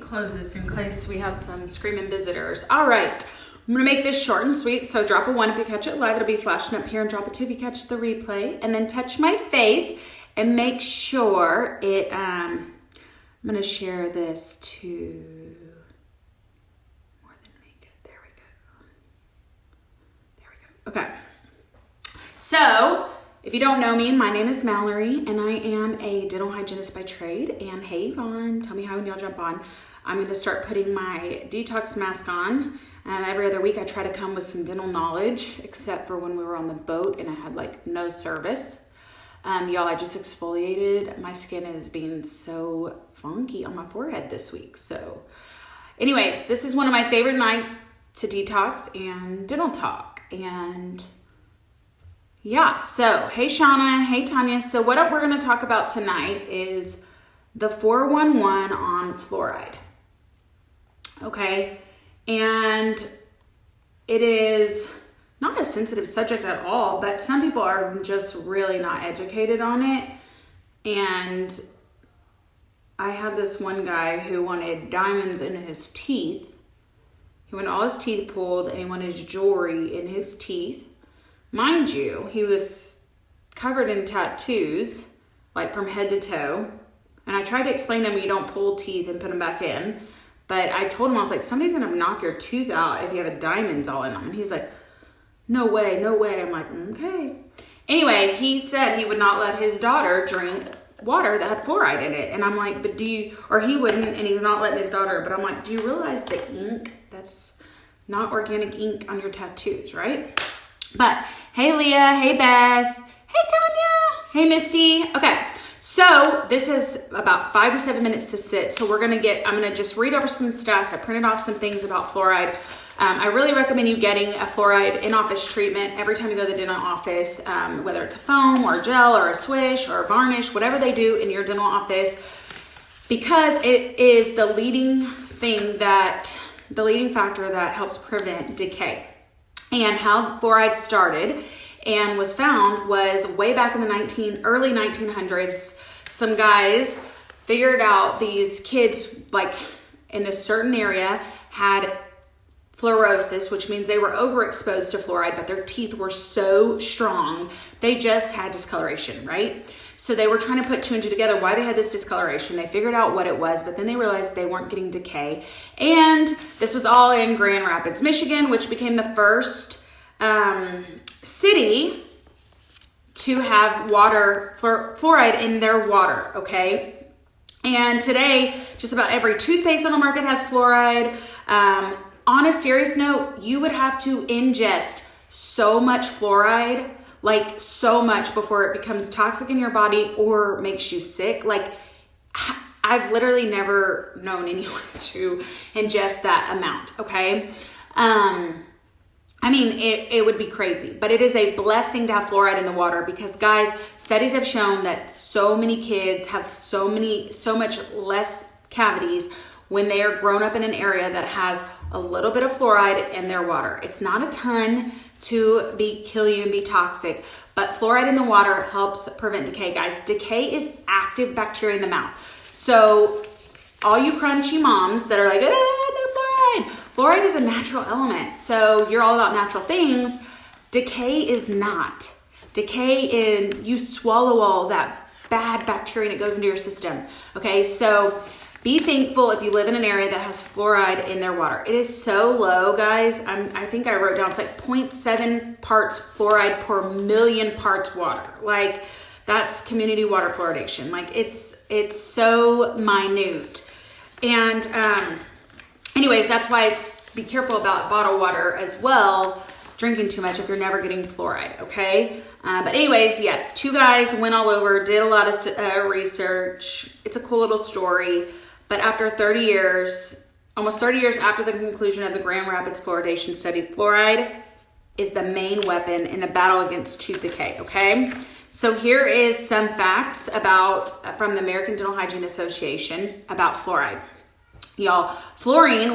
close this in case we have some screaming visitors. All right, I'm gonna make this short and sweet. So drop a 1 if you catch it live. It'll be flashing up here, and drop a 2 if you catch the replay. And then touch my face and make sure it, I'm gonna share this to more than make it. There we go. Okay. So, if you don't know me, my name is Mallory, and I am a dental hygienist by trade. And hey, Vaughn, tell me how when y'all jump on. I'm going to start putting my Detox mask on. Every other week, I try to come with some dental knowledge, except for when we were on the boat and I had like no service. Y'all, I just exfoliated. My skin is being so funky on my forehead this week. So, anyways, this is one of my favorite nights to detox and dental talk. And yeah, so hey Shauna, hey Tanya. So what we're going to talk about tonight is the 411 on fluoride. Okay, and it is not a sensitive subject at all, but some people are just really not educated on it. And I had this one guy who wanted diamonds in his teeth. He wanted all his teeth pulled, and he wanted his jewelry in his teeth. Mind you, he was covered in tattoos, like from head to toe. And I tried to explain to him, you don't pull teeth and put them back in. But I told him, I was like, somebody's going to knock your tooth out if you have diamonds all in them. And he's like, no way, no way. I'm like, okay. Anyway, he said he would not let his daughter drink water that had fluoride in it. And I'm like, but or he wouldn't, and he's not letting his daughter. But I'm like, do you realize the ink, that's not organic ink on your tattoos, right? But hey Leah, hey Beth, hey Tanya, hey Misty. Okay, so this is about 5 to 7 minutes to sit. So I'm gonna just read over some stats. I printed off some things about fluoride. I really recommend you getting a fluoride in-office treatment every time you go to the dental office, whether it's a foam or a gel or a swish or a varnish, whatever they do in your dental office, because it is the leading factor that helps prevent decay. And how fluoride started and was found was way back in the early 1900s. Some guys figured out these kids, like in this certain area, had fluorosis, which means they were overexposed to fluoride, but their teeth were so strong, they just had discoloration, right? So they were trying to put 2 and 2 together, why they had this discoloration. They figured out what it was, but then they realized they weren't getting decay. And this was all in Grand Rapids, Michigan, which became the first city to have fluoride in their water, okay? And today, just about every toothpaste on the market has fluoride. On a serious note, you would have to ingest so much fluoride, like so much, before it becomes toxic in your body or makes you sick. Like, I've literally never known anyone to ingest that amount, okay? I mean, it would be crazy, but it is a blessing to have fluoride in the water, because guys, studies have shown that so many kids have so much less cavities when they are grown up in an area that has a little bit of fluoride in their water. It's not a ton to kill you and be toxic, but fluoride in the water helps prevent decay, guys. Decay is active bacteria in the mouth. So all you crunchy moms that are like, no fluoride. Fluoride is a natural element. So you're all about natural things. Decay is not. Decay you swallow all that bad bacteria and it goes into your system. Okay, so be thankful if you live in an area that has fluoride in their water. It is so low, guys. I think I wrote down, it's like 0.7 parts fluoride per million parts water. Like, that's community water fluoridation. Like, it's so minute. And anyways, that's why be careful about bottled water as well, drinking too much if you're never getting fluoride, okay? But anyways, yes, 2 guys went all over, did a lot of research. It's a cool little story. But after 30 years, almost 30 years after the conclusion of the Grand Rapids fluoridation study, fluoride is the main weapon in the battle against tooth decay, okay? So here is some facts from the American Dental Hygiene Association about fluoride. Y'all, fluorine,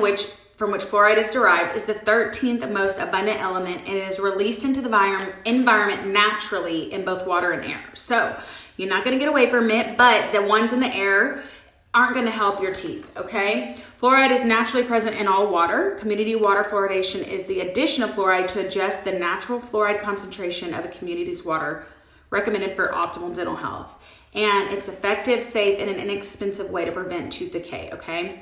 from which fluoride is derived, is the 13th most abundant element, and it is released into the environment naturally in both water and air. So you're not going to get away from it, but the ones in the air aren't going to help your teeth, okay? Fluoride is naturally present in all water. Community water fluoridation is the addition of fluoride to adjust the natural fluoride concentration of a community's water, recommended for optimal dental health. And it's effective, safe, and an inexpensive way to prevent tooth decay, okay?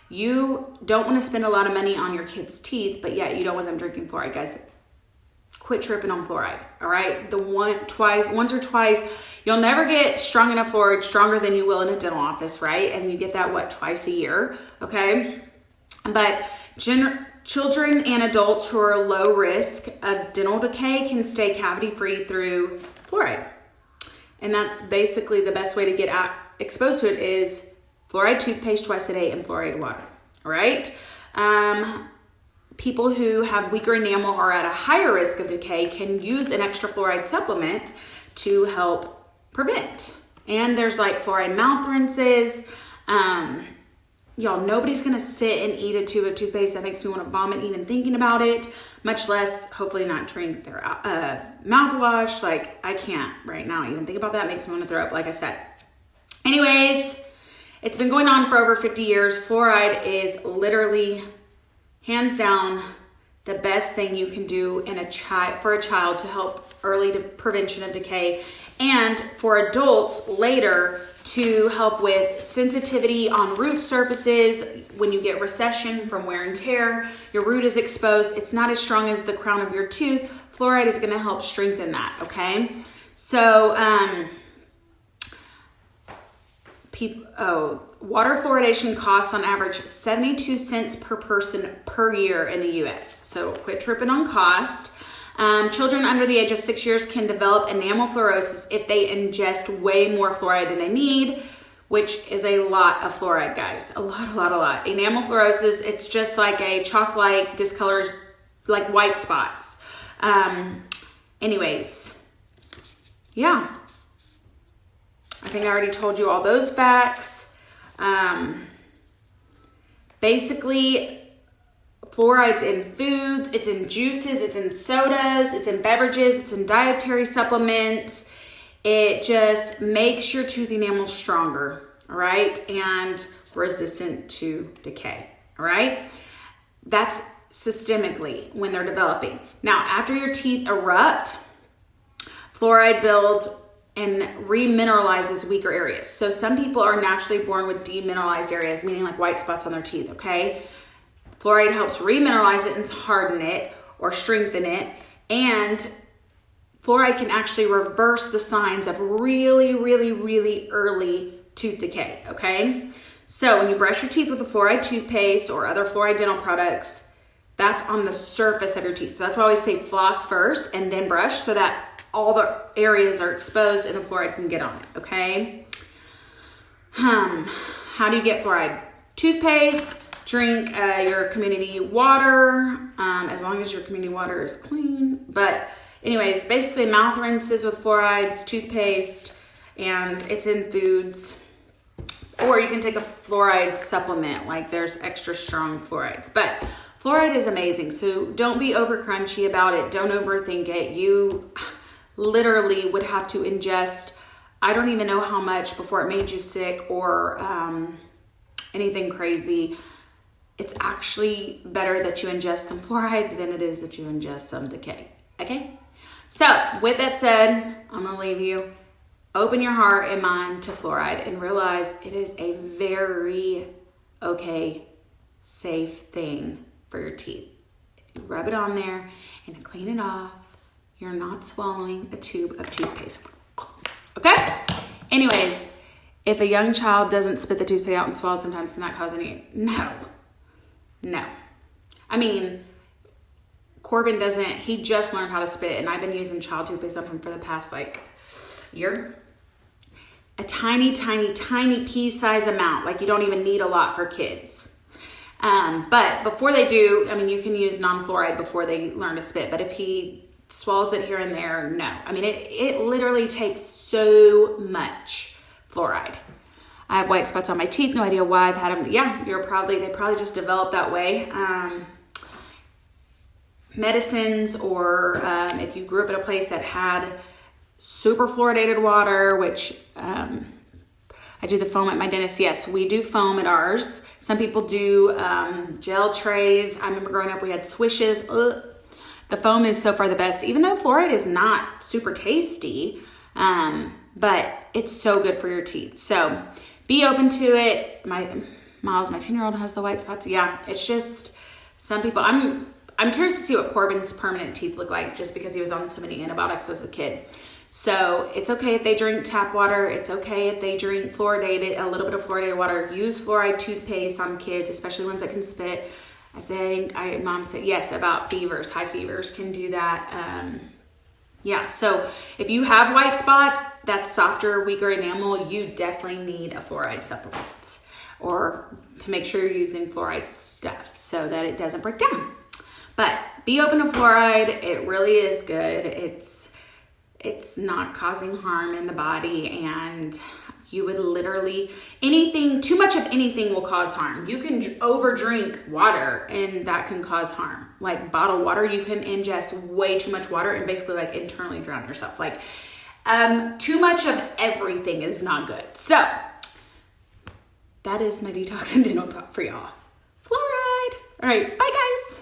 You don't want to spend a lot of money on your kids' teeth, but yet you don't want them drinking fluoride, guys. Quit tripping on fluoride, all right? Once or twice, you'll never get strong enough fluoride, stronger than you will in a dental office, right? And you get that, twice a year, okay? But children and adults who are low risk of dental decay can stay cavity-free through fluoride. And that's basically the best way to get exposed to it is fluoride toothpaste twice a day and fluoride water, all right? People who have weaker enamel or at a higher risk of decay can use an extra fluoride supplement to help prevent. And there's like fluoride mouth rinses. Y'all, nobody's gonna sit and eat a tube of toothpaste. That makes me want to vomit even thinking about it, much less hopefully not drink their mouthwash. Like, I can't right now even think about that. It makes me want to throw up, like I said. Anyways, it's been going on for over 50 years. Fluoride is literally, hands down, the best thing you can do for a child to help early prevention of decay, and for adults later to help with sensitivity on root surfaces. When you get recession from wear and tear, your root is exposed. It's not as strong as the crown of your tooth. Fluoride is going to help strengthen that, okay? So, water fluoridation costs on average 72 cents per person per year in the US. So quit tripping on cost. Children under the age of 6 years can develop enamel fluorosis if they ingest way more fluoride than they need, which is a lot of fluoride, guys. A lot. Enamel fluorosis, it's just like a chalk-like, discolors like white spots. Anyways, yeah. I think I already told you all those facts. Basically, fluoride's in foods, it's in juices, it's in sodas, it's in beverages, it's in dietary supplements. It just makes your tooth enamel stronger, all right, and resistant to decay, all right? That's systemically when they're developing. Now, after your teeth erupt, fluoride builds and remineralizes weaker areas. So some people are naturally born with demineralized areas, meaning like white spots on their teeth, okay? Fluoride helps remineralize it and harden it or strengthen it. And fluoride can actually reverse the signs of really early tooth decay, okay? So when you brush your teeth with a fluoride toothpaste or other fluoride dental products, that's on the surface of your teeth. So that's why I always say floss first and then brush, so that all the areas are exposed and the fluoride can get on it, okay? How do you get fluoride? Toothpaste, drink your community water, as long as your community water is clean. But anyways, basically mouth rinses with fluorides, toothpaste, and it's in foods. Or you can take a fluoride supplement, like there's extra strong fluorides. But fluoride is amazing, so don't be over crunchy about it. Don't overthink it. You literally would have to ingest, I don't even know how much before it made you sick or anything crazy. It's actually better that you ingest some fluoride than it is that you ingest some decay, okay? So with that said, I'm gonna leave you. Open your heart and mind to fluoride and realize it is a very okay, safe thing for your teeth. If you rub it on there and clean it off, you're not swallowing a tube of toothpaste. Okay? Anyways, if a young child doesn't spit the toothpaste out and swallow sometimes, can that cause any? No. I mean, Corbin doesn't, he just learned how to spit, and I've been using child toothpaste on him for the past year. A tiny pea-size amount. Like, you don't even need a lot for kids. But before they do, I mean, you can use non-fluoride before they learn to spit, but if he swallows it here and there, no. I mean, it literally takes so much fluoride. I have white spots on my teeth, no idea why I've had them. Yeah, they probably just developed that way. Medicines, or if you grew up in a place that had super fluoridated water, which I do the foam at my dentist. Yes, we do foam at ours. Some people do gel trays. I remember growing up, we had swishes. Ugh. The foam is so far the best, even though fluoride is not super tasty, but it's so good for your teeth. So be open to it. Miles, my 10-year-old has the white spots. Yeah, it's just some people. I'm curious to see what Corbin's permanent teeth look like, just because he was on so many antibiotics as a kid. So it's okay if they drink tap water. It's okay if they drink fluoridated, a little bit of fluoridated water. Use fluoride toothpaste on kids, especially ones that can spit. I think mom said yes about fevers. High fevers can do that. Yeah, so if you have white spots, that's softer, weaker enamel, you definitely need a fluoride supplement, or to make sure you're using fluoride stuff so that it doesn't break down. But be open to fluoride. It really is good. It's not causing harm in the body, and you would literally, too much of anything will cause harm. You can over drink water and that can cause harm. Like bottled water, you can ingest way too much water and basically like internally drown yourself. Like too much of everything is not good. So that is my detox and dental talk for y'all. Fluoride. All right, bye guys.